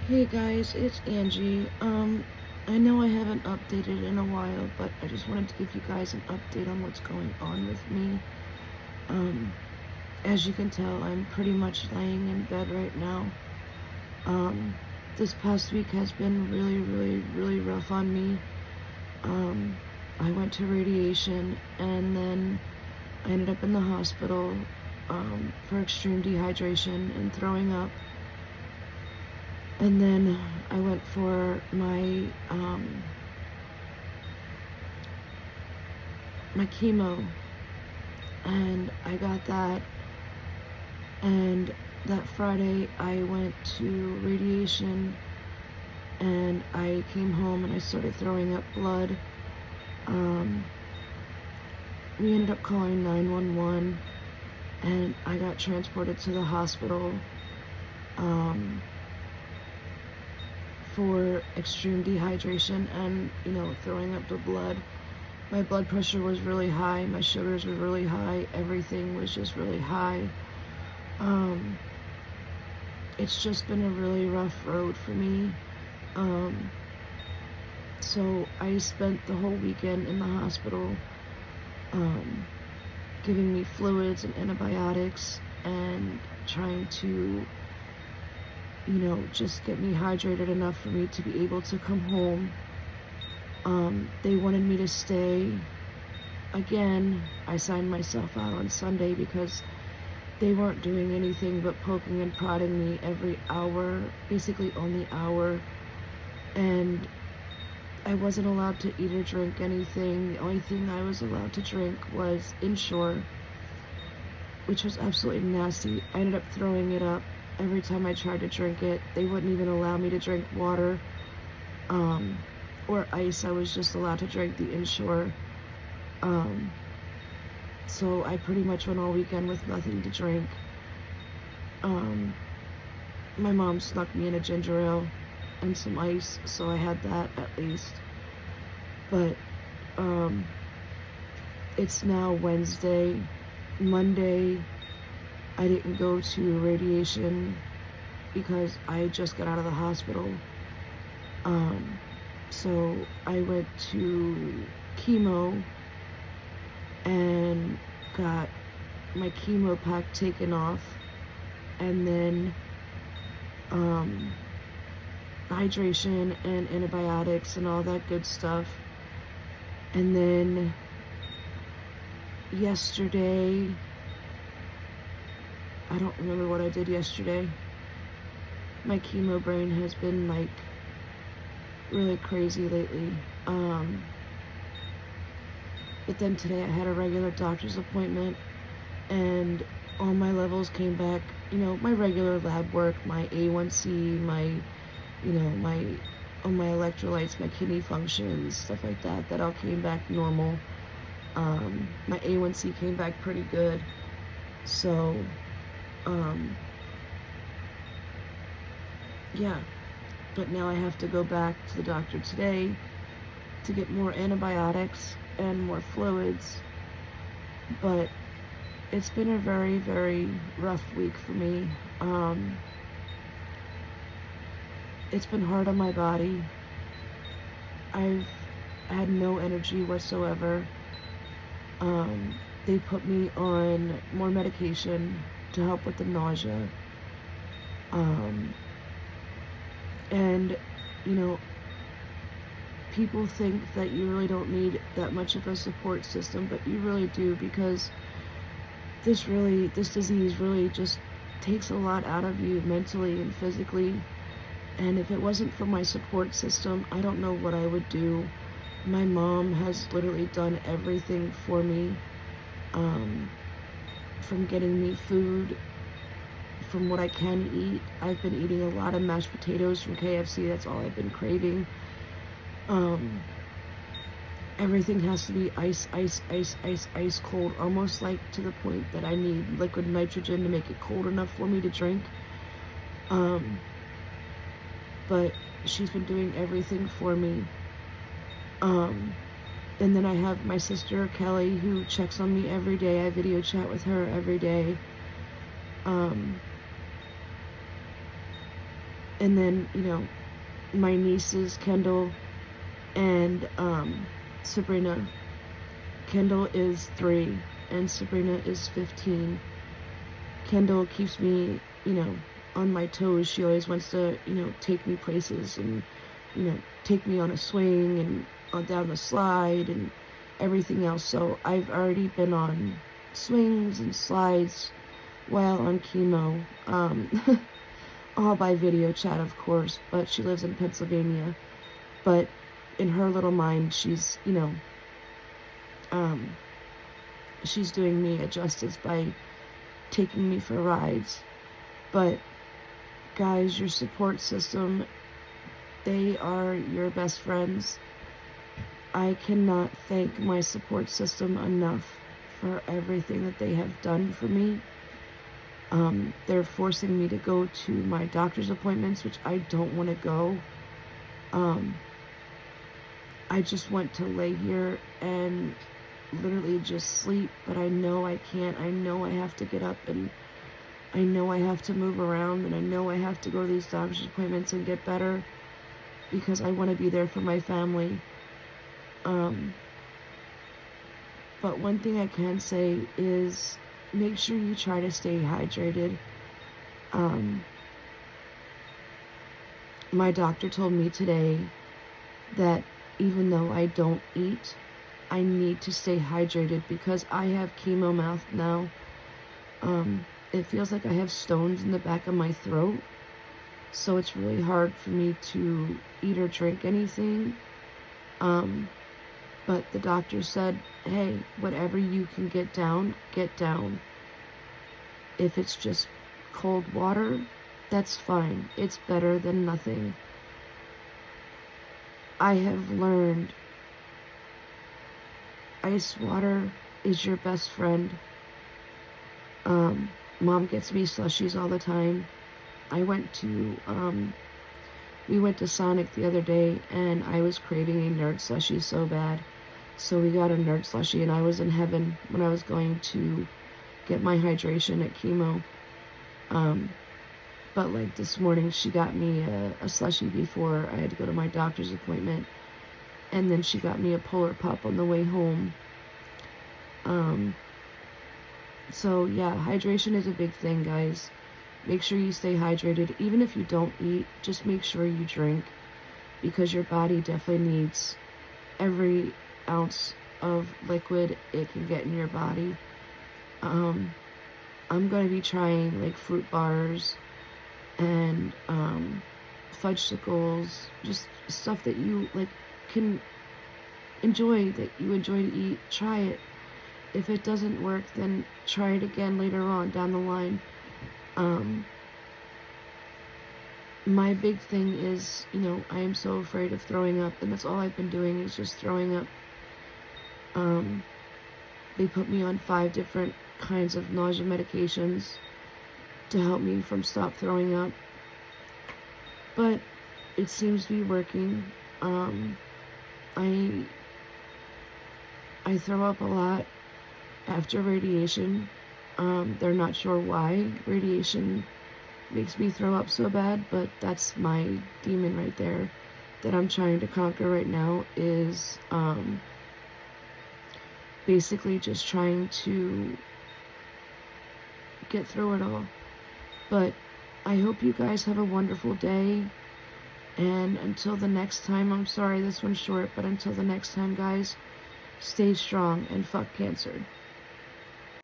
Hey guys, it's Angie. I know I haven't updated in a while, but I just wanted to give you guys an update on what's going on with me. Um, as you can tell, I'm pretty much laying in bed right now. Um, this past week has been really rough on me. Um, I went to radiation and then I ended up in the hospital, for extreme dehydration and throwing up. And then I went for my chemo, and I got that. And that Friday, I went to radiation, and I came home and I started throwing up blood. We ended up calling 911, and I got transported to the hospital. For extreme dehydration and, throwing up the blood. My blood pressure was really high, my sugars were really high, everything was just really high. It's just been a really rough road for me. So I spent the whole weekend in the hospital, giving me fluids and antibiotics and trying to just get me hydrated enough for me to be able to come home. They wanted me to stay. Again, I signed myself out on Sunday because they weren't doing anything but poking and prodding me every hour, basically on the hour. And I wasn't allowed to eat or drink anything. The only thing I was allowed to drink was Inshore, which was absolutely nasty. I ended up throwing it up every time I tried to drink it. They wouldn't even allow me to drink water or ice. I was just allowed to drink the Inshore. So I pretty much went all weekend with nothing to drink. My mom snuck me in a ginger ale and some ice, so I had that at least. But it's now Wednesday. Monday, I didn't go to radiation because I just got out of the hospital. So I went to chemo and got my chemo pack taken off, and then hydration and antibiotics and all that good stuff. And then yesterday, I don't remember what I did yesterday. My chemo brain has been like really crazy lately. But then today I had a regular doctor's appointment and all my levels came back, my regular lab work, my A1C, all my electrolytes, my kidney functions, stuff like that, that all came back normal. My A1C came back pretty good. So, yeah, but now I have to go back to the doctor today to get more antibiotics and more fluids. But it's been a very rough week for me. It's been hard on my body. I've had no energy whatsoever. They put me on more medication to help with the nausea. And, people think that you really don't need that much of a support system, but you really do, because this disease really just takes a lot out of you mentally and physically. And if it wasn't for my support system, I don't know what I would do. My mom has literally done everything for me, from getting me food, from what I can eat. I've been eating a lot of mashed potatoes from KFC. That's all I've been craving. Everything has to be ice cold, almost like to the point that I need liquid nitrogen to make it cold enough for me to drink. But she's been doing everything for me. And then I have my sister Kelly, who checks on me every day. I video chat with her every day. And then, my nieces, Kendall and Sabrina. Kendall is 3 and Sabrina is 15. Kendall keeps me, on my toes. She always wants to, take me places and, take me on a swing and down the slide and everything else. So I've already been on swings and slides while on chemo. All by video chat, of course, but she lives in Pennsylvania. But in her little mind, she's, she's doing me a justice by taking me for rides. But guys, your support system, they are your best friends. I cannot thank my support system enough for everything that they have done for me. They're forcing me to go to my doctor's appointments, which I don't want to go. I just want to lay here and literally just sleep, but I know I can't. I know I have to get up, and I know I have to move around, and I know I have to go to these doctor's appointments and get better because I want to be there for my family. But one thing I can say is make sure you try to stay hydrated. My doctor told me today that even though I don't eat, I need to stay hydrated because I have chemo mouth now. It feels like I have stones in the back of my throat, so it's really hard for me to eat or drink anything. But the doctor said, hey, whatever you can get down, get down. If it's just cold water, that's fine. It's better than nothing. I have learned ice water is your best friend. Mom gets me slushies all the time. We went to Sonic the other day, and I was craving a nerd slushie so bad. So we got a nerd slushie, and I was in heaven when I was going to get my hydration at chemo. But like this morning, she got me a slushie before I had to go to my doctor's appointment. And then she got me a Polar Pop on the way home. So yeah, hydration is a big thing, guys. Make sure you stay hydrated. Even if you don't eat, just make sure you drink, because your body definitely needs every ounce of liquid it can get in your body. I'm going to be trying like fruit bars and fudgesicles, just stuff that you like can enjoy, that you enjoy to eat. Try it. If it doesn't work, then try it again later on down the line. My big thing is, I am so afraid of throwing up, and that's all I've been doing is just throwing up. They put me on 5 different kinds of nausea medications to help me from stop throwing up, but it seems to be working. I throw up a lot after radiation. They're not sure why radiation makes me throw up so bad, but that's my demon right there that I'm trying to conquer right now, is basically just trying to get through it all. But I hope you guys have a wonderful day, and until the next time, I'm sorry this one's short, but until the next time, guys, stay strong and fuck cancer.